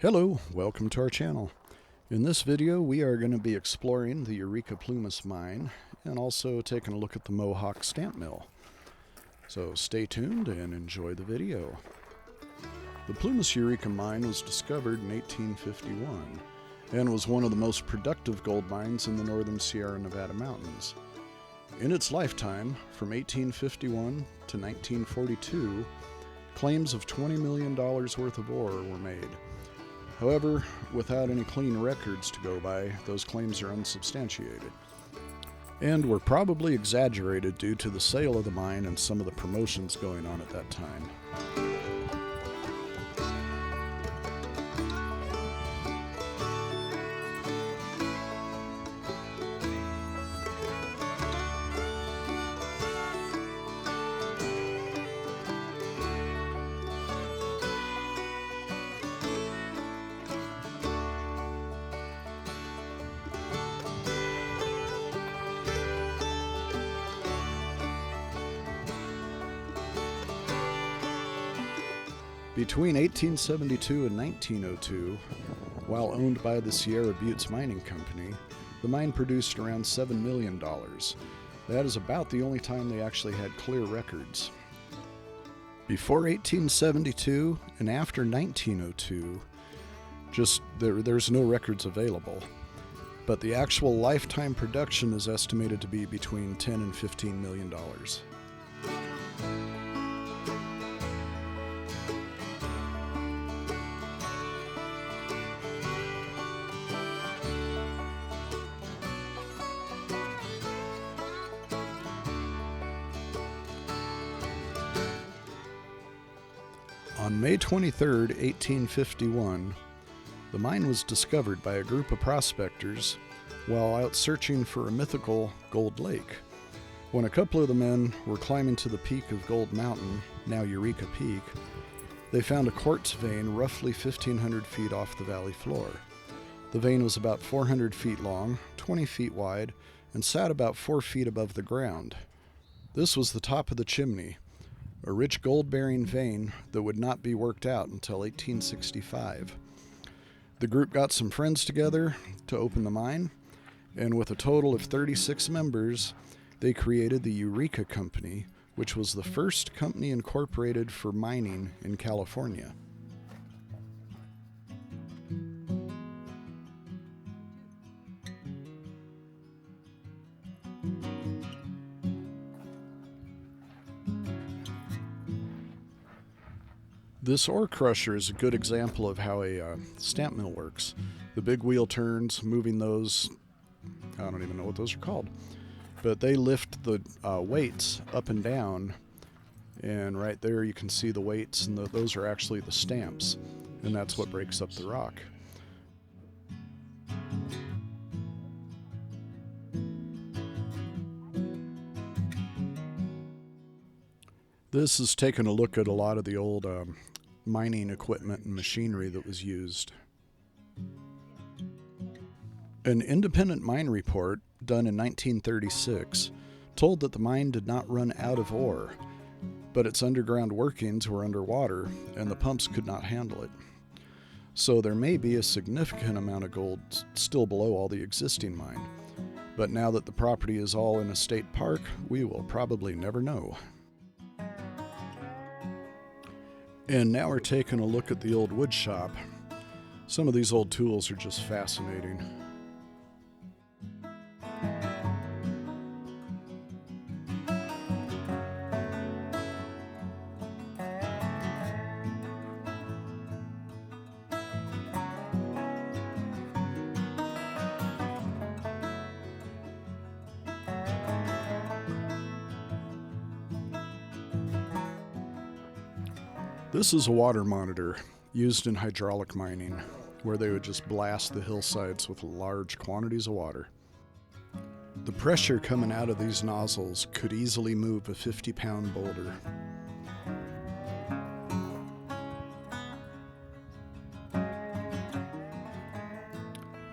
Hello, welcome to our channel. In this video we are going to be exploring the Eureka Plumas mine and also taking a look at the Mohawk Stamp Mill. So stay tuned and enjoy the video. The Plumas Eureka Mine was discovered in 1851 and was one of the most productive gold mines in the northern Sierra Nevada mountains. In its lifetime, from 1851 to 1942, claims of $20 million worth of ore were made. However, without any clean records to go by, those claims are unsubstantiated, and were probably exaggerated due to the sale of the mine and some of the promotions going on at that time. Between 1872 and 1902, while owned by the Sierra Buttes Mining Company, the mine produced around $7 million. That is about the only time they actually had clear records. Before 1872 and after 1902, there's no records available. But the actual lifetime production is estimated to be between $10 and $15 million. On May 23, 1851, the mine was discovered by a group of prospectors while out searching for a mythical Gold Lake. When a couple of the men were climbing to the peak of Gold Mountain, now Eureka Peak, they found a quartz vein roughly 1,500 feet off the valley floor. The vein was about 400 feet long, 20 feet wide, and sat about 4 feet above the ground. This was the top of the chimney, a rich gold-bearing vein that would not be worked out until 1865. The group got some friends together to open the mine, and with a total of 36 members, they created the Eureka Company, which was the first company incorporated for mining in California. This ore crusher is a good example of how a stamp mill works. The big wheel turns, moving those, I don't even know what those are called, but they lift the weights up and down, and right there you can see the weights, and those are actually the stamps, and that's what breaks up the rock. This is taking a look at a lot of the old mining equipment and machinery that was used. An independent mine report done in 1936 told that the mine did not run out of ore, but its underground workings were underwater and the pumps could not handle it. So there may be a significant amount of gold still below all the existing mine, but now that the property is all in a state park, we will probably never know. And now we're taking a look at the old wood shop. Some of these old tools are just fascinating. This is a water monitor used in hydraulic mining, where they would just blast the hillsides with large quantities of water. The pressure coming out of these nozzles could easily move a 50-pound boulder.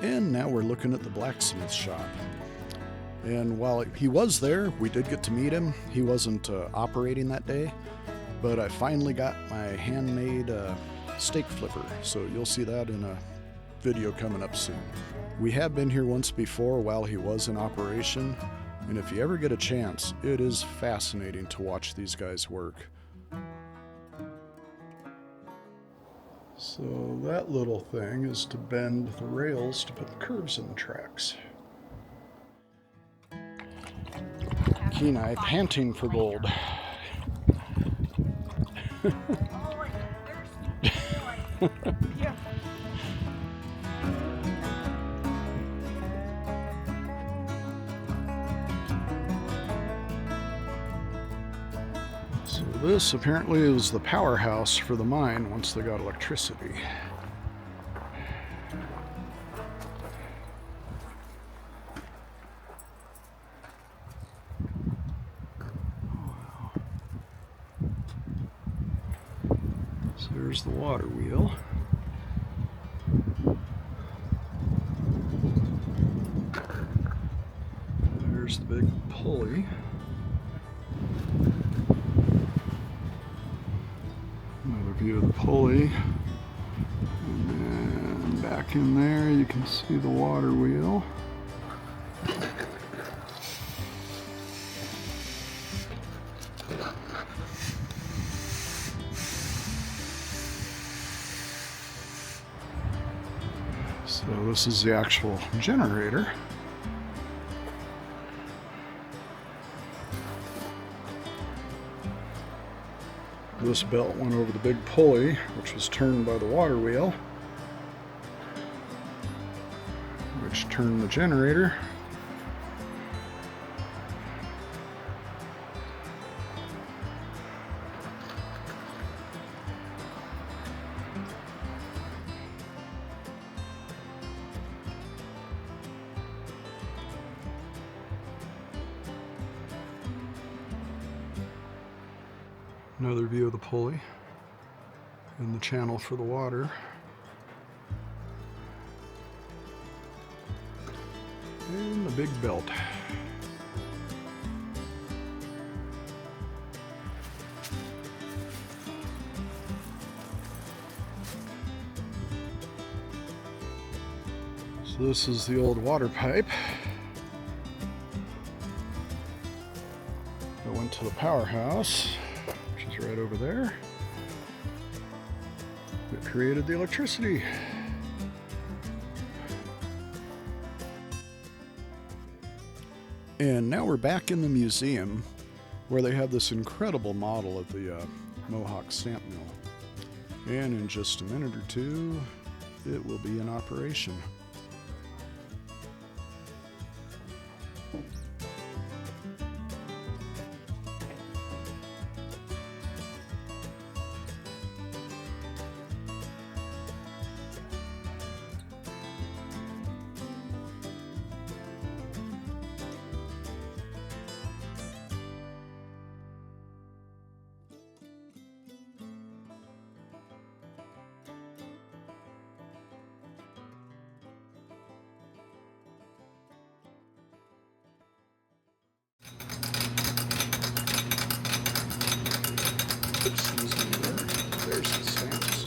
And now we're looking at the Blacksmith Shop. And while he was there, we did get to meet him. He wasn't operating that day, but I finally got my handmade stake flipper, so you'll see that in a video coming up soon. We have been here once before while he was in operation, and if you ever get a chance, it is fascinating to watch these guys work. So that little thing is to bend the rails to put the curves in the tracks. Kenai panting for gold. Yeah. So this apparently is the powerhouse for the mine once they got electricity. So there's the water wheel. There's the big pulley. Another view of the pulley. And then back in there you can see the water wheel. So this is the actual generator. This belt went over the big pulley, which was turned by the water wheel, which turned the generator. Another view of the pulley and the channel for the water. And the big belt. So this is the old water pipe that went to the powerhouse, which is right over there. It created the electricity. And now we're back in the museum where they have this incredible model of the Mohawk Stamp Mill. And in just a minute or two, it will be in operation. There's the stamps.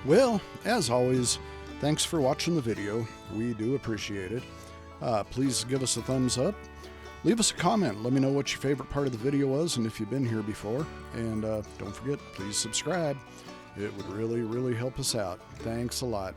Well, as always, thanks for watching the video. We do appreciate it. Please give us a thumbs up. Leave us a comment. Let me know what your favorite part of the video was and if you've been here before. And don't forget, please subscribe. It would really, really help us out. Thanks a lot.